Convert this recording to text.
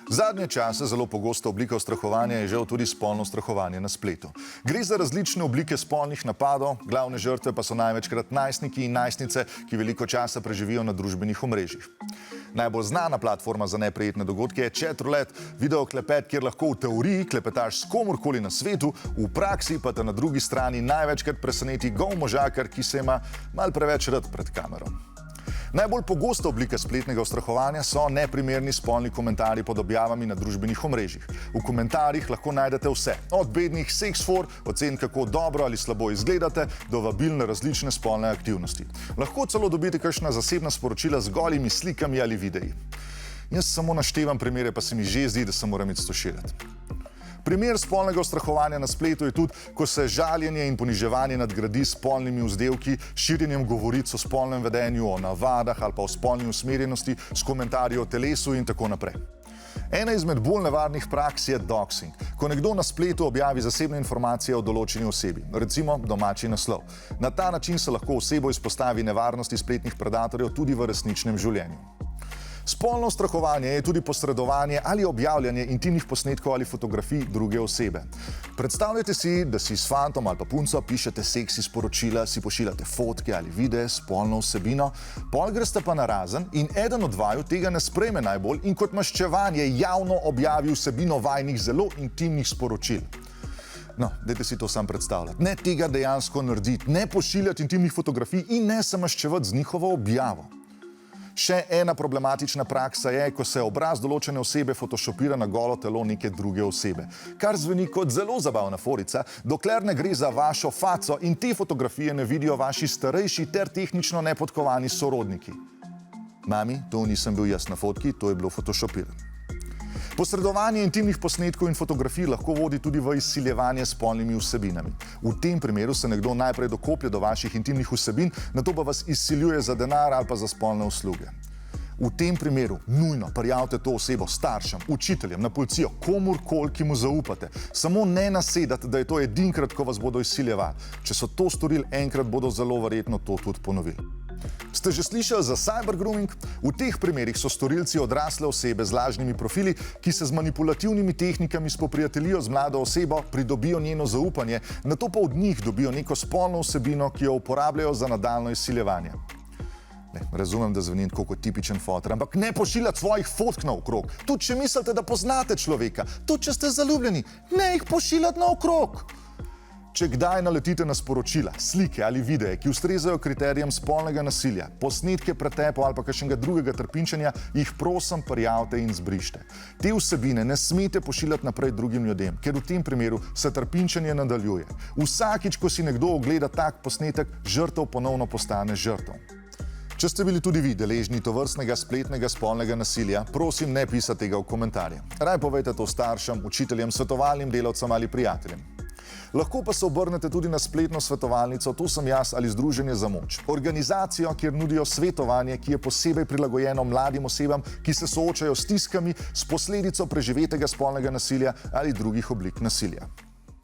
Zadnje čase zelo pogosta oblika ustrahovanja je žal tudi spolno ustrahovanje na spletu. Gre za različne oblike spolnih napadov, glavne žrtve pa so največkrat najstniki in najstnice, ki veliko časa preživijo na družbenih omrežjih. Najbolj znana platforma za neprijetne dogodke je chatroulette, videoklepet, kjer lahko v teoriji klepetaš s komorkoli na svetu, v praksi pa te na drugi strani največkrat preseneti gol možakar, ki se ima mal preveč rad pred kamero. Najbolj pogosta oblika spletnega ustrahovanja so neprimerni spolni komentarji pod objavami na družbenih omrežjih. V komentarjih lahko najdete vse, od bednih seksfor, ocen kako dobro ali slabo izgledate, do vabil na različne spolne aktivnosti. Lahko celo dobite kakšna zasebna sporočila z golimi slikami ali videi. Jaz samo naštevam primere, pa se mi že zdi, da se moram iti stoširati. Primer spolnega ustrahovanja na spletu je tudi, ko se žaljenje in poniževanje nadgradi s spolnimi vzdevki, širjenjem govoric o spolnem vedenju, o navadah ali pa o spolni usmerjenosti, s komentarji o telesu in tako naprej. Ena izmed bolj nevarnih praks je doxing, ko nekdo na spletu objavi zasebne informacije o določeni osebi, recimo domači naslov. Na ta način se lahko osebo izpostavi nevarnosti spletnih predatorjev tudi v resničnem življenju. Spolno ustrahovanje je tudi posredovanje ali objavljanje intimnih posnetkov ali fotografij druge osebe. Predstavljajte si, da si s fantom ali pa punco pišete seksi sporočila, si pošiljate fotke ali videe, spolno vsebino, pol greste pa narazen in eden od vaju tega ne sprejme najbolj in kot maščevanje javno objavi vsebino vajinih zelo intimnih sporočil. No, dajte si to sam predstavljati. Ne tega dejansko narediti, ne pošiljati intimnih fotografij in ne se maščevati z njihovo objavo. Še ena problematična praksa je, ko se obraz določene osebe photoshopira na golo telo neke druge osebe. Kar zveni kot zelo zabavna forica, dokler ne gre za vašo faco in te fotografije ne vidijo vaši starejši ter tehnično nepodkovani sorodniki. Mami, to nisem bil jaz na fotki, to je bilo photoshopirano. Posredovanje intimnih posnetkov in fotografij lahko vodi tudi v izsiljevanje s spolnimi vsebinami. V tem primeru se nekdo najprej dokoplje do vaših intimnih vsebin, nato pa vas izsiljuje za denar ali pa za spolne usluge. V tem primeru nujno prijavite to osebo staršem, učiteljem, na policijo, komurkoli, ki mu zaupate. Samo ne nasedati, da je to edinkrat, ko vas bodo izsiljevali. Če so to storili enkrat, bodo zelo verjetno to tudi ponovili. Ste že slišali za cyber grooming? V teh primerih so storilci odrasle osebe z lažnimi profili, ki se z manipulativnimi tehnikami spoprijateljijo z mlado osebo, pridobijo njeno zaupanje, nato pa od njih dobijo neko spolno vsebino, ki jo uporabljajo za nadaljnje izsiljevanje. Razumem, da zvenim tako kot tipičen fotor, ampak ne pošiljati svojih fotk naokrog. Tudi če mislite, da poznate človeka, tudi če ste zaljubljeni, ne jih pošiljati naokrog. Če kdaj naletite na sporočila, slike ali videe, ki ustrezajo kriterijem spolnega nasilja, posnetke pretepov ali pa kakšnega drugega trpinčenja, jih prosim prijavite in zbrište. Te vsebine ne smete pošiljati naprej drugim ljudem, ker v tem primeru se trpinčenje nadaljuje. Vsakič, ko si nekdo ogleda tak posnetek, žrtev ponovno postane žrtev. Če ste bili tudi vi deležni tovrstnega spletnega spolnega nasilja, prosim, ne pisati tega v komentarje. Raj povejte to staršem, učiteljem, svetovalnim delavcem ali prijateljem. Lahko pa se obrnete tudi na spletno svetovalnico To sem jaz ali Združenje za moč. Organizacijo, kjer nudijo svetovanje, ki je posebej prilagojeno mladim osebam, ki se soočajo s stiskami, s posledico preživetega spolnega nasilja ali drugih oblik nasilja.